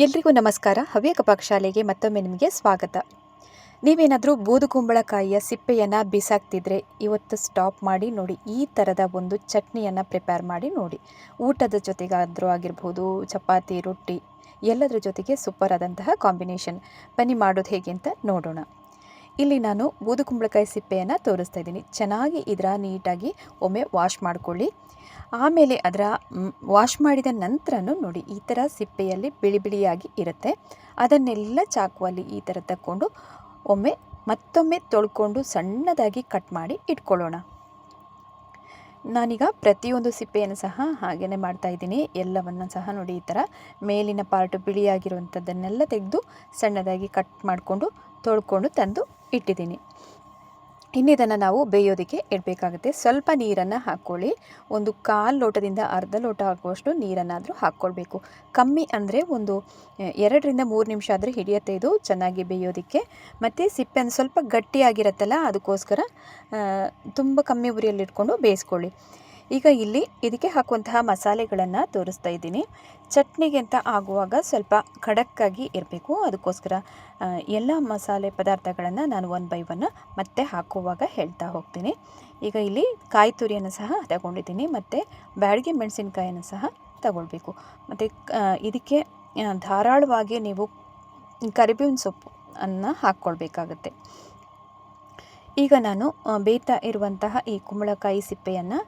ಎಲ್ರಿಗೂ ನಮಸ್ಕಾರ. ಹವ್ಯಕ ಪಾಕಶಾಲೆಗೆ ಮತ್ತೊಮ್ಮೆ ನಿಮಗೆ ಸ್ವಾಗತ. ನೀವೇನಾದರೂ ಬೂದುಕುಂಬಳಕಾಯಿಯ ಸಿಪ್ಪೆಯನ್ನು ಬಿಸಾಕ್ತಿದ್ರೆ ಇವತ್ತು ಸ್ಟಾಪ್ ಮಾಡಿ ನೋಡಿ, ಈ ಥರದ ಒಂದು ಚಟ್ನಿಯನ್ನು ಪ್ರಿಪೇರ್ ಮಾಡಿ ನೋಡಿ. ಊಟದ ಜೊತೆಗಾದರೂ ಆಗಿರ್ಬೋದು, ಚಪಾತಿ, ರೊಟ್ಟಿ ಎಲ್ಲದರ ಜೊತೆಗೆ ಸೂಪರ್ ಆದಂತಹ ಕಾಂಬಿನೇಷನ್. ಬನ್ನಿ ಮಾಡೋದು ಹೇಗೆ ಅಂತ ನೋಡೋಣ. ಇಲ್ಲಿ ನಾನು ಬೂದುಕುಂಬಳಕಾಯಿ ಸಿಪ್ಪೆಯನ್ನು ತೋರಿಸ್ತಾ ಇದ್ದೀನಿ. ಚೆನ್ನಾಗಿ ಇದರ ನೀಟಾಗಿ ಒಮ್ಮೆ ವಾಶ್ ಮಾಡಿಕೊಳ್ಳಿ. ಆಮೇಲೆ ಅದರ ವಾಶ್ ಮಾಡಿದ ನಂತರನೂ ನೋಡಿ, ಈ ಥರ ಸಿಪ್ಪೆಯಲ್ಲಿ ಬಿಳಿ ಬಿಳಿಯಾಗಿ ಇರುತ್ತೆ. ಅದನ್ನೆಲ್ಲ ಚಾಕುವಲ್ಲಿ ಈ ಥರ ತಕ್ಕೊಂಡು ಮತ್ತೊಮ್ಮೆ ತೊಳ್ಕೊಂಡು ಸಣ್ಣದಾಗಿ ಕಟ್ ಮಾಡಿ ಇಟ್ಕೊಳ್ಳೋಣ. ನಾನೀಗ ಪ್ರತಿಯೊಂದು ಸಿಪ್ಪೆಯನ್ನು ಸಹ ಹಾಗೆಯೇ ಮಾಡ್ತಾಯಿದ್ದೀನಿ. ಎಲ್ಲವನ್ನು ಸಹ ನೋಡಿ, ಈ ಥರ ಮೇಲಿನ ಪಾರ್ಟು ಬಿಳಿಯಾಗಿರುವಂಥದ್ದನ್ನೆಲ್ಲ ತೆಗೆದು ಸಣ್ಣದಾಗಿ ಕಟ್ ಮಾಡಿಕೊಂಡು ತೊಳ್ಕೊಂಡು ತಂದು ಇಟ್ಟಿದ್ದೀನಿ. ಇನ್ನಿದನ್ನು ನಾವು ಬೇಯೋದಕ್ಕೆ ಇಡಬೇಕಾಗುತ್ತೆ. ಸ್ವಲ್ಪ ನೀರನ್ನು ಹಾಕ್ಕೊಳ್ಳಿ. ಒಂದು 1/4 ಲೋಟದಿಂದ ಅರ್ಧ ಲೋಟ ಆಗುವಷ್ಟು ನೀರನ್ನಾದರೂ ಹಾಕ್ಕೊಳ್ಬೇಕು. ಕಮ್ಮಿ ಅಂದರೆ ಒಂದು 2ರಿಂದ 3 ನಿಮಿಷ ಆದರೆ ಹಿಡಿಯುತ್ತೆ ಇದು ಚೆನ್ನಾಗಿ ಬೇಯೋದಕ್ಕೆ. ಮತ್ತು ಸಿಪ್ಪೆ ಸ್ವಲ್ಪ ಗಟ್ಟಿಯಾಗಿರುತ್ತಲ್ಲ, ಅದಕ್ಕೋಸ್ಕರ ತುಂಬ ಕಮ್ಮಿ ಉರಿಯಲ್ಲಿಟ್ಕೊಂಡು ಬೇಯಿಸ್ಕೊಳ್ಳಿ. ಈಗ ಇಲ್ಲಿ ಇದಕ್ಕೆ ಹಾಕುವಂತಹ ಮಸಾಲೆಗಳನ್ನು ತೋರಿಸ್ತಾ ಇದ್ದೀನಿ. ಚಟ್ನಿಗೆ ಅಂತ ಆಗುವಾಗ ಸ್ವಲ್ಪ ಖಡಕ್ಕಾಗಿ ಇರಬೇಕು. ಅದಕ್ಕೋಸ್ಕರ ಎಲ್ಲ ಮಸಾಲೆ ಪದಾರ್ಥಗಳನ್ನು ನಾನು 1 ಬೈ 1 ಮತ್ತೆ ಹಾಕುವಾಗ ಹೇಳ್ತಾ ಹೋಗ್ತೀನಿ. ಈಗ ಇಲ್ಲಿ ಕಾಯಿ ತುರಿಯನ್ನು ಸಹ ತಗೊಂಡಿದ್ದೀನಿ, ಮತ್ತು ಬ್ಯಾಡಗಿ ಮೆಣಸಿನಕಾಯನ್ನು ಸಹ ತಗೊಳ್ಬೇಕು. ಮತ್ತು ಇದಕ್ಕೆ ಧಾರಾಳವಾಗಿ ನೀವು ಕರಿಬೇವಿನ ಸೊಪ್ಪು ಅನ್ನು ಹಾಕ್ಕೊಳ್ಬೇಕಾಗತ್ತೆ. ಈಗ ನಾನು ಬೇಯ್ತಾ ಇರುವಂತಹ ಈ ಕುಂಬಳಕಾಯಿ ಸಿಪ್ಪೆಯನ್ನು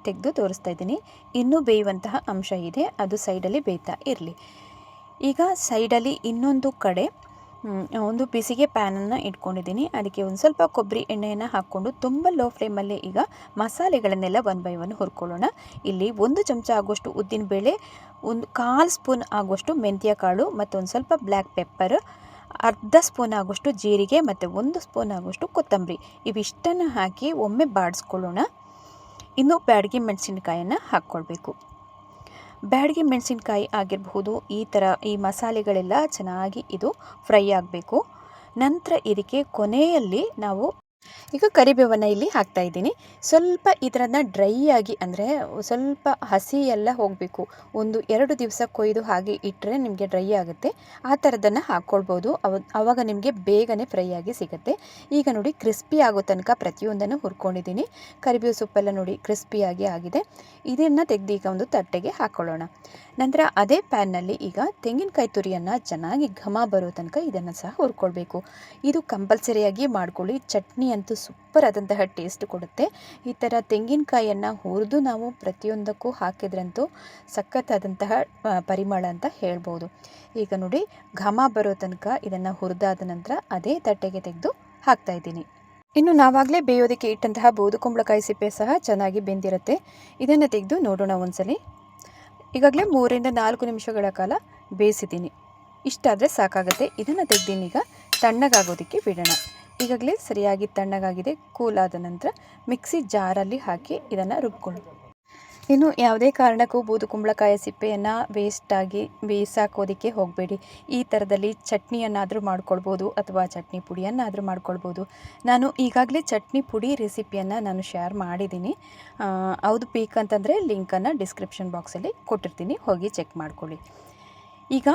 ತೆಗೆದು ತೋರಿಸ್ತಾ ಇದ್ದೀನಿ. ಇನ್ನೂ ಬೇಯುವಂತಹ ಅಂಶ ಇದೆ, ಅದು ಸೈಡಲ್ಲಿ ಬೇಯ್ತಾ ಇರಲಿ. ಈಗ ಸೈಡಲ್ಲಿ ಇನ್ನೊಂದು ಕಡೆ ಒಂದು ಬಿಸಿಗೆ ಪ್ಯಾನನ್ನು ಇಟ್ಕೊಂಡಿದ್ದೀನಿ. ಅದಕ್ಕೆ ಒಂದು ಸ್ವಲ್ಪ ಕೊಬ್ಬರಿ ಎಣ್ಣೆಯನ್ನು ಹಾಕ್ಕೊಂಡು ತುಂಬ ಲೋ ಫ್ಲೇಮಲ್ಲೇ ಈಗ ಮಸಾಲೆಗಳನ್ನೆಲ್ಲ 1 ಬೈ 1 ಹುರ್ಕೊಳ್ಳೋಣ. ಇಲ್ಲಿ 1 ಚಮಚ ಆಗುವಷ್ಟು ಉದ್ದಿನಬೇಳೆ, 1/4 ಸ್ಪೂನ್ ಆಗುವಷ್ಟು ಮೆಂತ್ಯ ಕಾಳು, ಮತ್ತು ಒಂದು ಸ್ವಲ್ಪ ಬ್ಲ್ಯಾಕ್ ಪೆಪ್ಪರ್, ಅರ್ಧ ಸ್ಪೂನ್ ಆಗುವಷ್ಟು ಜೀರಿಗೆ, ಮತ್ತು 1 ಸ್ಪೂನ್ ಆಗುವಷ್ಟು ಕೊತ್ತಂಬರಿ, ಇವಿಷ್ಟನ್ನು ಹಾಕಿ ಒಮ್ಮೆ ಬಾಡಿಸ್ಕೊಳ್ಳೋಣ. ಇನ್ನು ಬ್ಯಾಡಗಿ ಮೆಣಸಿನಕಾಯನ್ನು ಹಾಕ್ಕೊಳ್ಬೇಕು. ಬ್ಯಾಡಗಿ ಮೆಣಸಿನಕಾಯಿ ಆಗಿರಬಹುದು, ಈ ಮಸಾಲೆಗಳೆಲ್ಲ ಚೆನ್ನಾಗಿ ಇದು ಫ್ರೈ ಆಗಬೇಕು. ನಂತರ ಇದಕ್ಕೆ ಕೊನೆಯಲ್ಲಿ ನಾವು ಈಗ ಕರಿಬೇವನ್ನು ಇಲ್ಲಿ ಹಾಕ್ತಾ ಇದ್ದೀನಿ. ಸ್ವಲ್ಪ ಇದನ್ನು ಡ್ರೈ ಆಗಿ, ಅಂದರೆ ಸ್ವಲ್ಪ ಹಸಿ ಎಲ್ಲ ಹೋಗಬೇಕು. 1-2 ದಿವಸ ಕೊಯ್ದು ಹಾಗೆ ಇಟ್ಟರೆ ನಿಮಗೆ ಡ್ರೈ ಆಗುತ್ತೆ. ಆ ಥರದನ್ನು ಹಾಕ್ಕೊಳ್ಬೋದು. ಆವಾಗ ನಿಮಗೆ ಬೇಗನೆ ಫ್ರೈ ಆಗಿ ಸಿಗುತ್ತೆ. ಈಗ ನೋಡಿ, ಕ್ರಿಸ್ಪಿ ಆಗೋ ತನಕ ಪ್ರತಿಯೊಂದನ್ನು ಹುರ್ಕೊಂಡಿದ್ದೀನಿ. ಕರಿಬೇವು ಸೊಪ್ಪೆಲ್ಲ ನೋಡಿ ಕ್ರಿಸ್ಪಿಯಾಗಿ ಆಗಿದೆ. ಇದನ್ನು ತೆಗೆದು ಈಗ ಒಂದು ತಟ್ಟೆಗೆ ಹಾಕ್ಕೊಳ್ಳೋಣ. ನಂತರ ಅದೇ ಪ್ಯಾನ್ನಲ್ಲಿ ಈಗ ತೆಂಗಿನಕಾಯಿ ತುರಿಯನ್ನು ಚೆನ್ನಾಗಿ ಘಮ ಬರೋ ತನಕ ಇದನ್ನು ಸಹ ಹುರ್ಕೊಳ್ಬೇಕು. ಇದು ಕಂಪಲ್ಸರಿಯಾಗಿ ಮಾಡ್ಕೊಳ್ಳಿ. ಚಟ್ನಿ ಅಂತೂ ಸೂಪರ್ ಆದಂತಹ ಟೇಸ್ಟ್ ಕೊಡುತ್ತೆ. ಈ ಥರ ತೆಂಗಿನಕಾಯಿಯನ್ನು ಹುರಿದು ನಾವು ಪ್ರತಿಯೊಂದಕ್ಕೂ ಹಾಕಿದ್ರಂತೂ ಸಖತ್ತಾದಂತಹ ಪರಿಮಳ ಅಂತ ಹೇಳ್ಬೋದು. ಈಗ ನೋಡಿ, ಘಮ ಬರೋ ತನಕ ಇದನ್ನು ಹುರಿದಾದ ನಂತರ ಅದೇ ತಟ್ಟೆಗೆ ತೆಗೆದು ಹಾಕ್ತಾಯಿದ್ದೀನಿ. ಇನ್ನು ನಾವಾಗಲೇ ಬೇಯೋದಕ್ಕೆ ಇಟ್ಟಂತಹ ಬೂದುಕುಂಬಳಕಾಯಿ ಸಿಪ್ಪೆ ಸಹ ಚೆನ್ನಾಗಿ ಬೆಂದಿರುತ್ತೆ. ಇದನ್ನು ತೆಗೆದು ನೋಡೋಣ ಒಂದ್ಸಲಿ. ಈಗಾಗಲೇ 3ರಿಂದ 4 ನಿಮಿಷಗಳ ಕಾಲ ಬೇಯಿಸಿದ್ದೀನಿ. ಇಷ್ಟಾದರೆ ಸಾಕಾಗುತ್ತೆ. ಇದನ್ನು ತೆಗೆದಿನಿ, ಈಗ ತಣ್ಣಗಾಗೋದಕ್ಕೆ ಬಿಡೋಣ. ಈಗಾಗಲೇ ಸರಿಯಾಗಿ ತಣ್ಣಗಾಗಿದೆ. ಕೂಲಾದ ನಂತರ ಮಿಕ್ಸಿ ಜಾರಲ್ಲಿ ಹಾಕಿ ಇದನ್ನು ರುಬ್ಕೊಳ್ಳಿ. ಇನ್ನು ಯಾವುದೇ ಕಾರಣಕ್ಕೂ ಬೂದುಕುಂಬಳಕಾಯಿ ಸಿಪ್ಪೆಯನ್ನು ವೇಸ್ಟಾಗಿ ಬೇಯಿಸಾಕೋದಕ್ಕೆ ಹೋಗಬೇಡಿ. ಈ ಥರದಲ್ಲಿ ಚಟ್ನಿಯನ್ನಾದರೂ ಮಾಡ್ಕೊಳ್ಬೋದು, ಅಥವಾ ಚಟ್ನಿ ಪುಡಿಯನ್ನಾದರೂ ಮಾಡ್ಕೊಳ್ಬೋದು. ನಾನು ಈಗಾಗಲೇ ಚಟ್ನಿ ಪುಡಿ ರೆಸಿಪಿಯನ್ನು ನಾನು ಶೇರ್ ಮಾಡಿದ್ದೀನಿ. ಯಾವುದು ಬೇಕಂತಂದರೆ ಲಿಂಕನ್ನು ಡಿಸ್ಕ್ರಿಪ್ಷನ್ ಬಾಕ್ಸಲ್ಲಿ ಕೊಟ್ಟಿರ್ತೀನಿ, ಹೋಗಿ ಚೆಕ್ ಮಾಡ್ಕೊಳ್ಳಿ. ಈಗ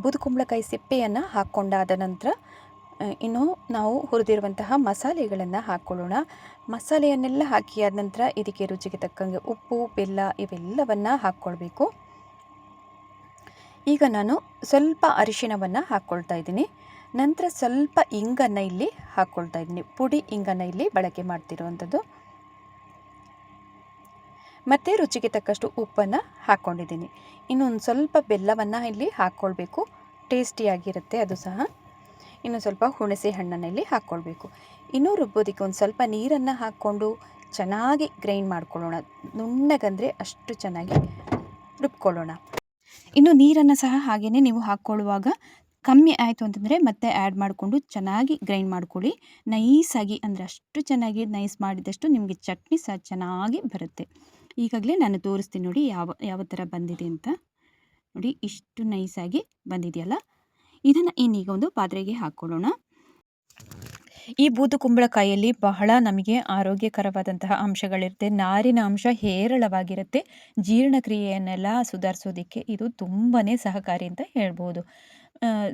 ಬೂದುಕುಂಬಳಕಾಯಿ ಸಿಪ್ಪೆಯನ್ನು ಹಾಕ್ಕೊಂಡಾದ ನಂತರ ಇನ್ನು ನಾವು ಹುರಿದಿರುವಂತಹ ಮಸಾಲೆಗಳನ್ನು ಹಾಕ್ಕೊಳ್ಳೋಣ. ಮಸಾಲೆಯನ್ನೆಲ್ಲ ಹಾಕಿ ಆದ ನಂತರ ಇದಕ್ಕೆ ರುಚಿಗೆ ತಕ್ಕಂಗೆ ಉಪ್ಪು, ಬೆಲ್ಲ ಇವೆಲ್ಲವನ್ನು ಹಾಕ್ಕೊಳ್ಬೇಕು. ಈಗ ನಾನು ಸ್ವಲ್ಪ ಅರಿಶಿಣವನ್ನು ಹಾಕ್ಕೊಳ್ತಾ ಇದ್ದೀನಿ. ನಂತರ ಸ್ವಲ್ಪ ಇಂಗನ್ನು ಇಲ್ಲಿ ಹಾಕ್ಕೊಳ್ತಾ ಇದ್ದೀನಿ. ಪುಡಿ ಇಂಗನ್ನು ಇಲ್ಲಿ ಬಳಕೆ ಮಾಡ್ತಿರುವಂಥದ್ದು. ಮತ್ತು ರುಚಿಗೆ ತಕ್ಕಷ್ಟು ಉಪ್ಪನ್ನು ಹಾಕ್ಕೊಂಡಿದ್ದೀನಿ. ಇನ್ನೊಂದು ಸ್ವಲ್ಪ ಬೆಲ್ಲವನ್ನು ಇಲ್ಲಿ ಹಾಕ್ಕೊಳ್ಬೇಕು, ಟೇಸ್ಟಿಯಾಗಿರುತ್ತೆ ಅದು ಸಹ. ಇನ್ನು ಸ್ವಲ್ಪ ಹುಣಸೆ ಹಣ್ಣನ್ನು ಇಲ್ಲಿ ಹಾಕ್ಕೊಳ್ಬೇಕು. ಇನ್ನೂ ರುಬ್ಬೋದಕ್ಕೆ ಒಂದು ಸ್ವಲ್ಪ ನೀರನ್ನು ಹಾಕ್ಕೊಂಡು ಚೆನ್ನಾಗಿ ಗ್ರೈಂಡ್ ಮಾಡ್ಕೊಳ್ಳೋಣ. ನುಣ್ಣಗಂದರೆ ಅಷ್ಟು ಚೆನ್ನಾಗಿ ರುಬ್ಕೊಳ್ಳೋಣ. ಇನ್ನು ನೀರನ್ನು ಸಹ ಹಾಗೆಯೇ ನೀವು ಹಾಕ್ಕೊಳ್ಳುವಾಗ ಕಮ್ಮಿ ಆಯಿತು ಅಂತಂದರೆ ಮತ್ತೆ ಆ್ಯಡ್ ಮಾಡಿಕೊಂಡು ಚೆನ್ನಾಗಿ ಗ್ರೈಂಡ್ ಮಾಡ್ಕೊಳ್ಳಿ. ನೈಸಾಗಿ, ಅಂದರೆ ಅಷ್ಟು ಚೆನ್ನಾಗಿ ನೈಸ್ ಮಾಡಿದಷ್ಟು ನಿಮಗೆ ಚಟ್ನಿ ಸಹ ಚೆನ್ನಾಗಿ ಬರುತ್ತೆ. ಈಗಾಗಲೇ ನಾನು ತೋರಿಸ್ತೀನಿ ನೋಡಿ ಯಾವ ಥರ ಬಂದಿದೆ ಅಂತ. ನೋಡಿ, ಇಷ್ಟು ನೈಸಾಗಿ ಬಂದಿದೆಯಲ್ಲ. ಇದನ್ನು ಇನ್ನೀಗ ಒಂದು ಪಾತ್ರೆಗೆ ಹಾಕ್ಕೊಳ್ಳೋಣ. ಈ ಬೂದು ಕುಂಬಳಕಾಯಿಯಲ್ಲಿ ಬಹಳ ನಮಗೆ ಆರೋಗ್ಯಕರವಾದಂತಹ ಅಂಶಗಳಿರುತ್ತೆ. ನಾರಿನ ಅಂಶ ಹೇರಳವಾಗಿರುತ್ತೆ. ಜೀರ್ಣಕ್ರಿಯೆಯನ್ನೆಲ್ಲ ಸುಧಾರಿಸೋದಕ್ಕೆ ಇದು ತುಂಬಾ ಸಹಕಾರಿ ಅಂತ ಹೇಳ್ಬೋದು.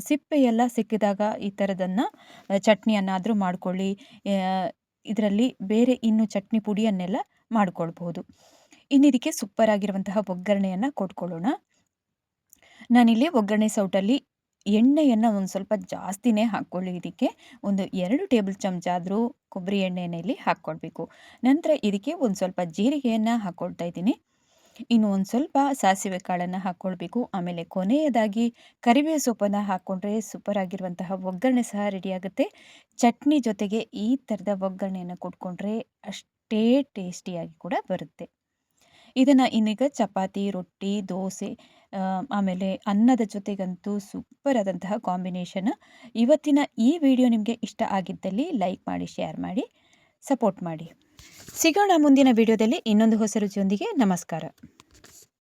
ಸಿಪ್ಪೆಯೆಲ್ಲ ಸಿಕ್ಕಿದಾಗ ಈ ಥರದನ್ನು ಚಟ್ನಿಯನ್ನಾದರೂ ಮಾಡ್ಕೊಳ್ಳಿ. ಇದರಲ್ಲಿ ಬೇರೆ ಇನ್ನು ಚಟ್ನಿ ಪುಡಿಯನ್ನೆಲ್ಲ ಮಾಡ್ಕೊಳ್ಬೋದು. ಇನ್ನು ಇದಕ್ಕೆ ಸೂಪರಾಗಿರುವಂತಹ ಒಗ್ಗರಣೆಯನ್ನು ಕೊಟ್ಕೊಳ್ಳೋಣ. ನಾನಿಲ್ಲಿ ಒಗ್ಗರಣೆ ಸೌಟಲ್ಲಿ ಎಣ್ಣೆಯನ್ನು ಒಂದು ಸ್ವಲ್ಪ ಜಾಸ್ತಿನೇ ಹಾಕ್ಕೊಳ್ಳಿ. ಇದಕ್ಕೆ ಒಂದು 2 ಟೇಬಲ್ ಚಮಚ ಆದರೂ ಕೊಬ್ಬರಿ ಎಣ್ಣೆಯನ್ನು ಇಲ್ಲಿ ಹಾಕ್ಕೊಳ್ಬೇಕು. ನಂತರ ಇದಕ್ಕೆ ಒಂದು ಸ್ವಲ್ಪ ಜೀರಿಗೆಯನ್ನು ಹಾಕ್ಕೊಳ್ತಾ ಇದ್ದೀನಿ. ಇನ್ನು ಒಂದು ಸ್ವಲ್ಪ ಸಾಸಿವೆ ಕಾಳನ್ನು ಹಾಕ್ಕೊಳ್ಬೇಕು. ಆಮೇಲೆ ಕೊನೆಯದಾಗಿ ಕರಿಬೇವು ಸೊಪ್ಪನ್ನು ಹಾಕ್ಕೊಂಡ್ರೆ ಸೂಪರಾಗಿರುವಂತಹ ಒಗ್ಗರಣೆ ಸಹ ರೆಡಿಯಾಗುತ್ತೆ. ಚಟ್ನಿ ಜೊತೆಗೆ ಈ ಥರದ ಒಗ್ಗರಣೆಯನ್ನು ಕೊಟ್ಕೊಂಡ್ರೆ ಅಷ್ಟೇ ಟೇಸ್ಟಿಯಾಗಿ ಕೂಡ ಬರುತ್ತೆ. ಇದನ್ನು ಇನ್ನೀಗ ಚಪಾತಿ, ರೊಟ್ಟಿ, ದೋಸೆ ಆಮೇಲೆ ಅನ್ನದ ಜೊತೆಗಂತೂ ಸೂಪರ್ ಆದಂತಹ ಕಾಂಬಿನೇಷನ್. ಇವತ್ತಿನ ಈ ವಿಡಿಯೋ ನಿಮಗೆ ಇಷ್ಟ ಆಗಿದ್ದಲ್ಲಿ ಲೈಕ್ ಮಾಡಿ, ಶೇರ್ ಮಾಡಿ, ಸಪೋರ್ಟ್ ಮಾಡಿ. ಸಿಗೋಣ ಮುಂದಿನ ವಿಡಿಯೋದಲ್ಲಿ ಇನ್ನೊಂದು ಹೊಸ ರುಚಿಯೊಂದಿಗೆ. ನಮಸ್ಕಾರ.